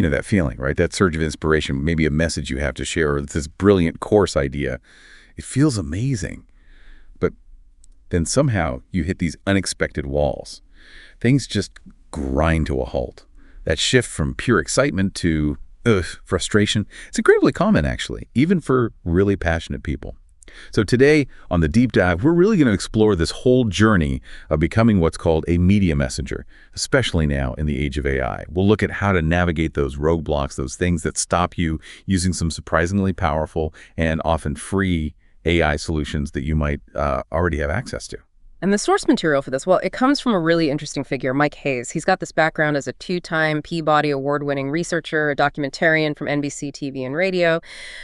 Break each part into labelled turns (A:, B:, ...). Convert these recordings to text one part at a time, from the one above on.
A: You know, that feeling, right? That surge of inspiration, maybe a message you have to share, or this brilliant course idea. It feels amazing. But then somehow you hit these unexpected walls. Things just grind to a halt. That shift from pure excitement to frustration, it's incredibly common, actually, even for really passionate people. So today, on the Deep Dive, we're really going to explore this whole journey of becoming what's called a media messenger, especially now in the age of AI. We'll look at how to navigate those roadblocks, those things that stop you using some surprisingly powerful and often free AI solutions that you might already have access to.
B: And the source material for this, well, it comes from a really interesting figure, Mike Hayes. He's got this background as a 2-time Peabody Award-winning researcher, a documentarian from NBC TV and radio.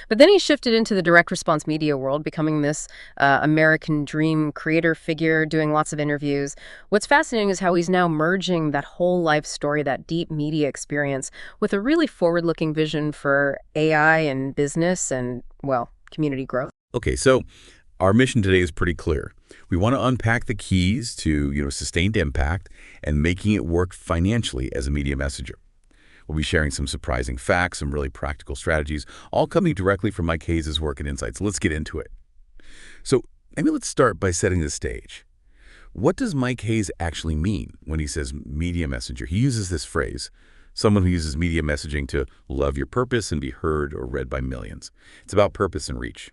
B: But then he shifted into the direct response media world, becoming this American dream creator figure, doing lots of interviews. What's fascinating is how he's now merging that whole life story, that deep media experience, with a really forward-looking vision for AI and business and, well, community growth.
A: Okay, so our mission today is pretty clear. We want to unpack the keys to, sustained impact and making it work financially as a media messenger. We'll be sharing some surprising facts, some really practical strategies, all coming directly from Mike Hayes' work and insights. Let's get into it. So maybe let's start by setting the stage. What does Mike Hayes actually mean when he says media messenger? He uses this phrase, someone who uses media messaging to love your purpose and be heard or read by millions. It's about purpose and reach.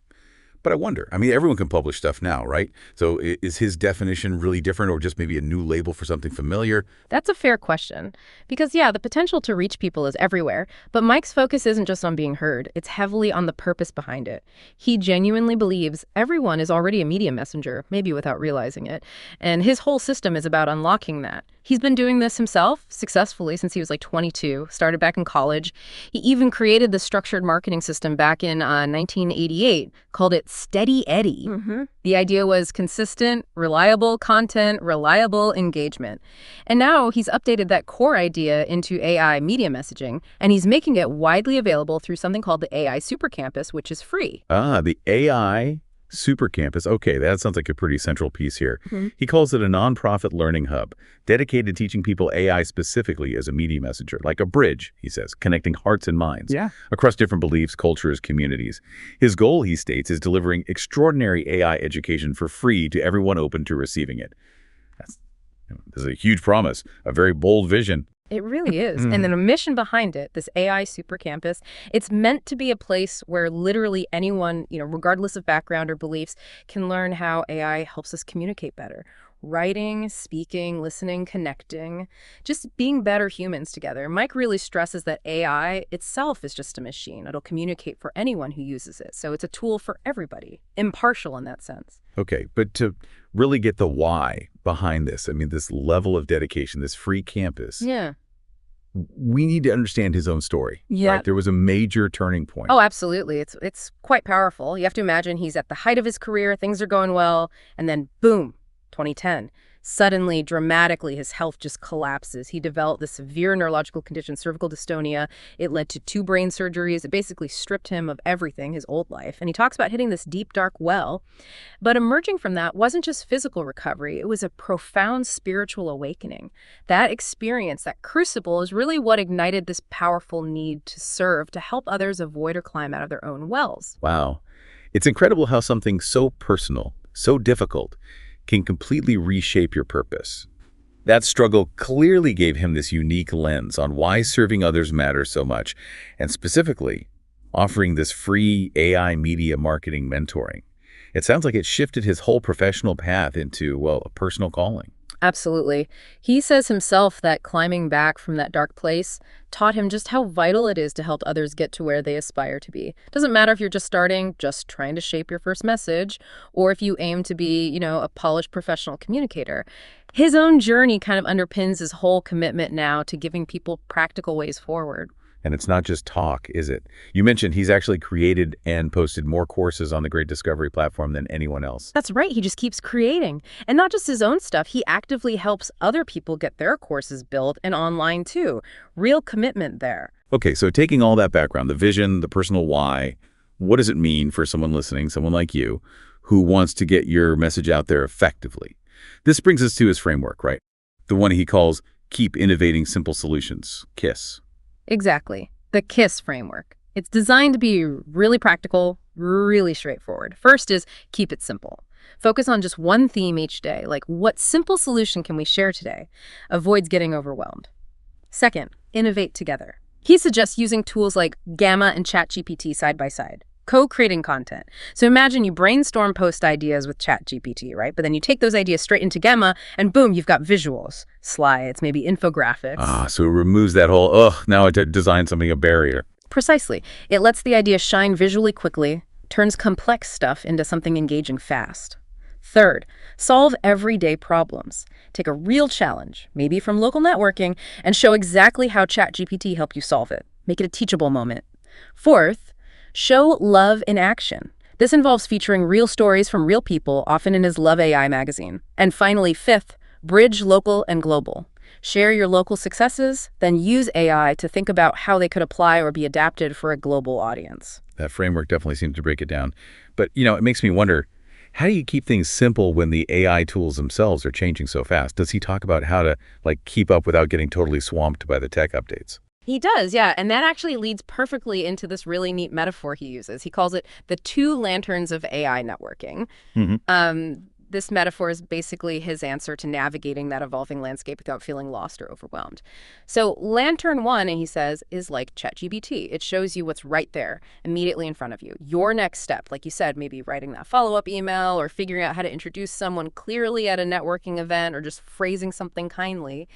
A: But I wonder, everyone can publish stuff now, right? So is his definition really different, or just maybe a new label for something familiar?
B: That's a fair question. Because, yeah, the potential to reach people is everywhere. But Mike's focus isn't just on being heard. It's heavily on the purpose behind it. He genuinely believes everyone is already a media messenger, maybe without realizing it. And his whole system is about unlocking that. He's been doing this himself successfully since he was like 22, started back in college. He even created the structured marketing system back in 1988, called it Steady Eddie. The idea was consistent, reliable content, reliable engagement. And now he's updated that core idea into AI media messaging, and he's making it widely available through something called the AI Super Campus, which is free.
A: The AI Super Campus. Okay, that sounds like a pretty central piece here. He calls it a nonprofit learning hub, dedicated to teaching people AI specifically as a media messenger, like a bridge, he says, connecting hearts and minds across different beliefs, cultures, communities. His goal, he states, is delivering extraordinary AI education for free to everyone open to receiving it. This is a huge promise, a very bold vision.
B: It really is. And then a mission behind it, this AI Super Campus, it's meant to be a place where literally anyone, regardless of background or beliefs, can learn how AI helps us communicate better. Writing, speaking, listening, connecting, just being better humans together. Mike really stresses that AI itself is just a machine. It'll communicate for anyone who uses it. So it's a tool for everybody, impartial in that sense.
A: Okay, but to really get the why behind this, this level of dedication, this free campus, we need to understand his own story. Right? There was a major turning point.
B: Oh, absolutely. It's quite powerful. You have to imagine he's at the height of his career, things are going well, and then boom, 2010. Suddenly, dramatically, his health just collapses. He developed this severe neurological condition, cervical dystonia. It led to 2 brain surgeries. It basically stripped him of everything, his old life. And he talks about hitting this deep, dark well. But emerging from that wasn't just physical recovery. It was a profound spiritual awakening. That experience, that crucible, is really what ignited this powerful need to serve, to help others avoid or climb out of their own wells.
A: Wow. It's incredible how something so personal, so difficult, can completely reshape your purpose. That struggle clearly gave him this unique lens on why serving others matters so much, and specifically, offering this free AI media marketing mentoring. It sounds like it shifted his whole professional path into, a personal calling.
B: Absolutely. He says himself that climbing back from that dark place taught him just how vital it is to help others get to where they aspire to be. Doesn't matter if you're just starting, just trying to shape your first message, or if you aim to be, a polished professional communicator. His own journey kind of underpins his whole commitment now to giving people practical ways forward.
A: And it's not just talk, is it? You mentioned he's actually created and posted more courses on the Great Discovery platform than anyone else.
B: That's right. He just keeps creating. And not just his own stuff. He actively helps other people get their courses built and online too. Real commitment there.
A: Okay, so taking all that background, the vision, the personal why, what does it mean for someone listening, someone like you, who wants to get your message out there effectively? This brings us to his framework, right? The one he calls Keep Innovating Simple Solutions, KISS.
B: Exactly. The KISS framework. It's designed to be really practical, really straightforward. First is keep it simple. Focus on just one theme each day, like what simple solution can we share today? Avoids getting overwhelmed. Second, innovate together. He suggests using tools like Gamma and ChatGPT side by side, co-creating content. So imagine you brainstorm post ideas with ChatGPT, right? But then you take those ideas straight into Gamma and boom, you've got visuals, slides, maybe infographics.
A: So it removes that whole, now I design something a barrier.
B: Precisely. It lets the idea shine visually quickly, turns complex stuff into something engaging fast. Third, solve everyday problems. Take a real challenge, maybe from local networking, and show exactly how ChatGPT helped you solve it. Make it a teachable moment. Fourth, show love in action. This involves featuring real stories from real people, often in his Love AI magazine. And finally, fifth, bridge local and global. Share your local successes, then use AI to think about how they could apply or be adapted for a global audience.
A: That framework definitely seems to break it down. But, it makes me wonder, how do you keep things simple when the AI tools themselves are changing so fast? Does he talk about how to, keep up without getting totally swamped by the tech updates?
B: He does, yeah. And that actually leads perfectly into this really neat metaphor he uses. He calls it the two lanterns of AI networking. This metaphor is basically his answer to navigating that evolving landscape without feeling lost or overwhelmed. So lantern one, he says, is like ChatGPT. It shows you what's right there, immediately in front of you. Your next step, like you said, maybe writing that follow-up email or figuring out how to introduce someone clearly at a networking event or just phrasing something kindly.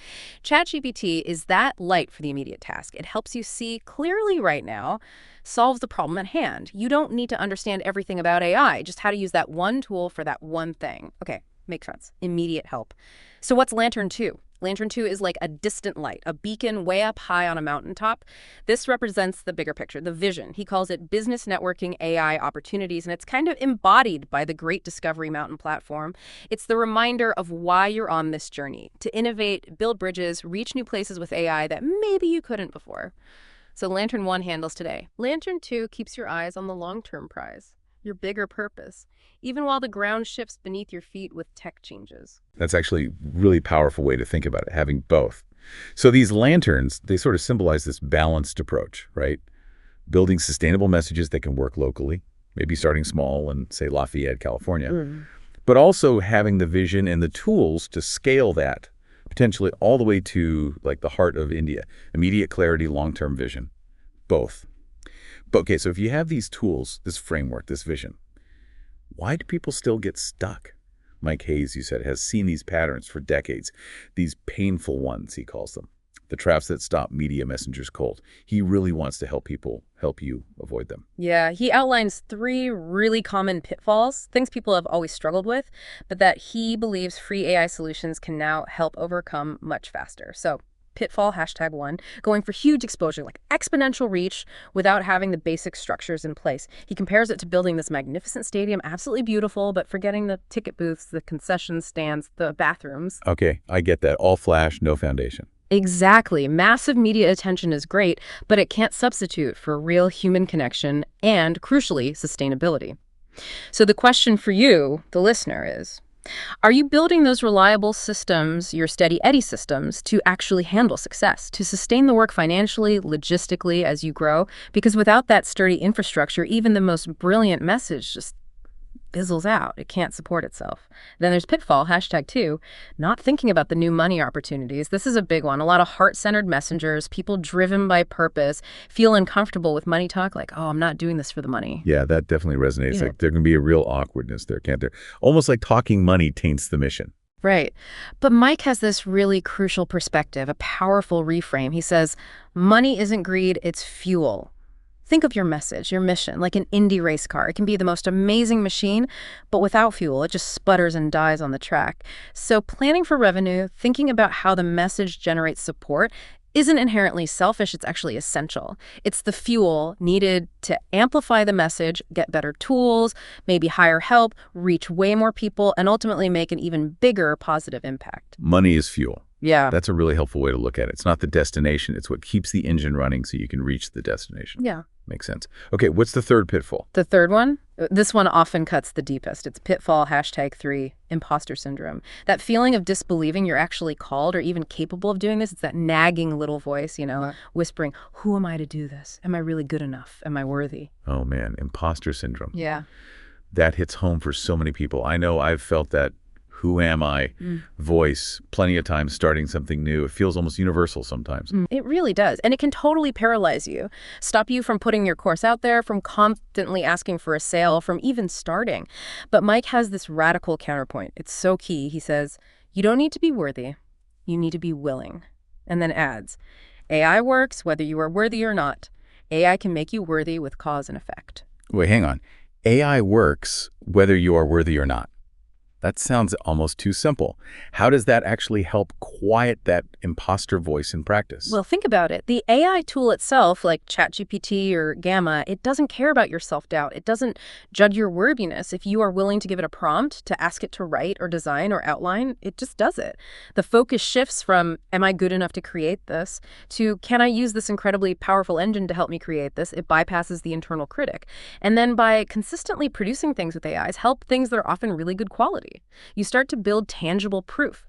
B: ChatGPT is that light for the immediate task. It helps you see clearly right now, solves the problem at hand. You don't need to understand everything about AI, just how to use that one tool for that one thing. Okay, makes sense. Immediate help. So what's Lantern 2? Lantern 2 is like a distant light, a beacon way up high on a mountaintop. This represents the bigger picture, the vision. He calls it business networking AI opportunities, and it's kind of embodied by the Great Discovery Mountain platform. It's the reminder of why you're on this journey, to innovate, build bridges, reach new places with AI that maybe you couldn't before. So Lantern 1 handles today. Lantern 2 keeps your eyes on the long-term prize, your bigger purpose, even while the ground shifts beneath your feet with tech changes.
A: That's actually a really powerful way to think about it, having both. So these lanterns, they sort of symbolize this balanced approach, right? Building sustainable messages that can work locally, maybe starting small in, say, Lafayette, California, but also having the vision and the tools to scale that potentially all the way to the heart of India. Immediate clarity, long-term vision, both. But okay, so if you have these tools, this framework, this vision, why do people still get stuck? Mike Hayes, you said, has seen these patterns for decades, these painful ones, he calls them, the traps that stop media messengers cold. He really wants to help you avoid them.
B: Yeah, he outlines 3 really common pitfalls, things people have always struggled with, but that he believes free AI solutions can now help overcome much faster. So pitfall, #1, going for huge exposure, like exponential reach without having the basic structures in place. He compares it to building this magnificent stadium, absolutely beautiful, but forgetting the ticket booths, the concession stands, the bathrooms.
A: Okay, I get that. All flash, no foundation.
B: Exactly. Massive media attention is great, but it can't substitute for real human connection and, crucially, sustainability. So the question for you, the listener, is, are you building those reliable systems, your steady Eddy systems, to actually handle success, to sustain the work financially, logistically as you grow? Because without that sturdy infrastructure, even the most brilliant message just fizzles out. It can't support itself. Then there's pitfall, #2, not thinking about the new money opportunities. This is a big one. A lot of heart-centered messengers, people driven by purpose, feel uncomfortable with money talk, like, oh, I'm not doing this for the money.
A: Yeah, that definitely resonates.
B: Yeah.
A: There can be a real awkwardness there, can't there? Almost like talking money taints the mission.
B: Right. But Mike has this really crucial perspective, a powerful reframe. He says, money isn't greed, it's fuel. Think of your message, your mission, like an Indy race car. It can be the most amazing machine, but without fuel, it just sputters and dies on the track. So planning for revenue, thinking about how the message generates support, isn't inherently selfish, it's actually essential. It's the fuel needed to amplify the message, get better tools, maybe hire help, reach way more people, and ultimately make an even bigger positive impact.
A: Money is fuel.
B: Yeah.
A: That's a really helpful way to look at it. It's not the destination. It's what keeps the engine running so you can reach the destination.
B: Yeah.
A: Makes sense. Okay, what's the third pitfall?
B: The third one, this one often cuts the deepest. It's pitfall #3, imposter syndrome. That feeling of disbelieving you're actually called or even capable of doing this. It's that nagging little voice, whispering, who am I to do this? Am I really good enough? Am I worthy?
A: Oh, man, imposter syndrome.
B: Yeah.
A: That hits home for so many people. I know I've felt that who am I voice plenty of times starting something new. It feels almost universal sometimes.
B: It really does. And it can totally paralyze you, stop you from putting your course out there, from confidently asking for a sale, from even starting. But Mike has this radical counterpoint. It's so key. He says, you don't need to be worthy. You need to be willing. And then adds, AI works whether you are worthy or not. AI can make you worthy with cause and effect.
A: Wait, hang on. AI works whether you are worthy or not. That sounds almost too simple. How does that actually help quiet that imposter voice in practice?
B: Well, think about it. The AI tool itself, like ChatGPT or Gamma, it doesn't care about your self-doubt. It doesn't judge your worthiness. If you are willing to give it a prompt, to ask it to write or design or outline, it just does it. The focus shifts from, am I good enough to create this, to, can I use this incredibly powerful engine to help me create this? It bypasses the internal critic. And then by consistently producing things with AIs, help things that are often really good quality. You start to build tangible proof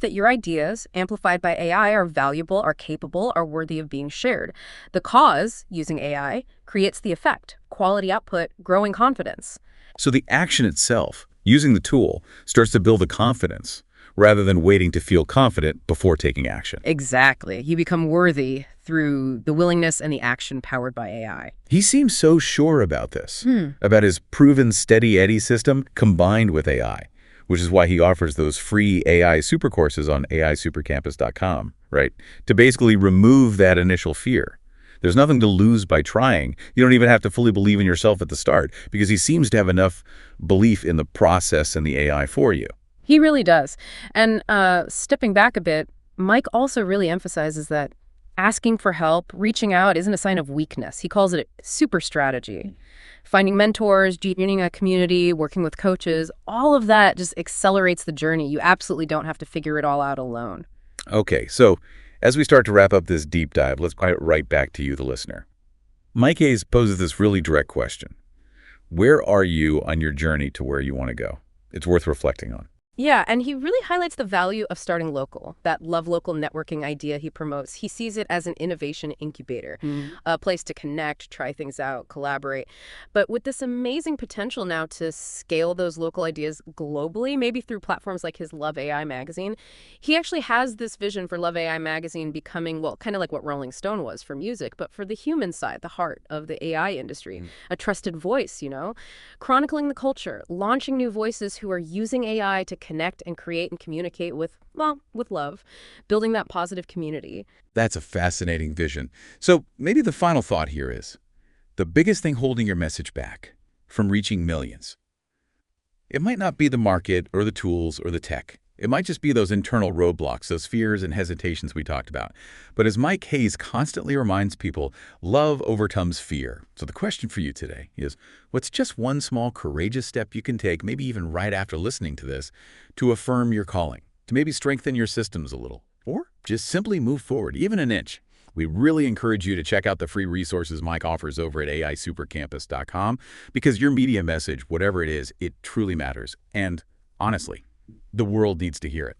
B: that your ideas, amplified by AI, are valuable, are capable, are worthy of being shared. The cause, using AI, creates the effect, quality output, growing confidence.
A: So the action itself, using the tool, starts to build the confidence rather than waiting to feel confident before taking action.
B: Exactly. You become worthy through the willingness and the action powered by AI.
A: He seems so sure about this, about his proven steady Eddie system combined with AI, which is why he offers those free AI super courses on aisupercampus.com, right? To basically remove that initial fear. There's nothing to lose by trying. You don't even have to fully believe in yourself at the start because he seems to have enough belief in the process and the AI for you.
B: He really does. And stepping back a bit, Mike also really emphasizes that asking for help, reaching out, isn't a sign of weakness. He calls it a super strategy. Finding mentors, joining a community, working with coaches, all of that just accelerates the journey. You absolutely don't have to figure it all out alone.
A: Okay, so as we start to wrap up this deep dive, let's get right back to you, the listener. Mike Hayes poses this really direct question. Where are you on your journey to where you want to go? It's worth reflecting on.
B: Yeah, and he really highlights the value of starting local, that love local networking idea he promotes. He sees it as an innovation incubator, a place to connect, try things out, collaborate. But with this amazing potential now to scale those local ideas globally, maybe through platforms like his Love AI magazine, he actually has this vision for Love AI magazine becoming, well, kind of like what Rolling Stone was for music, but for the human side, the heart of the AI industry, a trusted voice, chronicling the culture, launching new voices who are using AI to connect and create and communicate with love, building that positive community.
A: That's a fascinating vision. So maybe the final thought here is, the biggest thing holding your message back from reaching millions, it might not be the market or the tools or the tech. It might just be those internal roadblocks, those fears and hesitations we talked about. But as Mike Hayes constantly reminds people, love overcomes fear. So the question for you today is, what's just one small courageous step you can take, maybe even right after listening to this, to affirm your calling, to maybe strengthen your systems a little, or just simply move forward, even an inch? We really encourage you to check out the free resources Mike offers over at aisupercampus.com because your media message, whatever it is, it truly matters. And honestly, the world needs to hear it.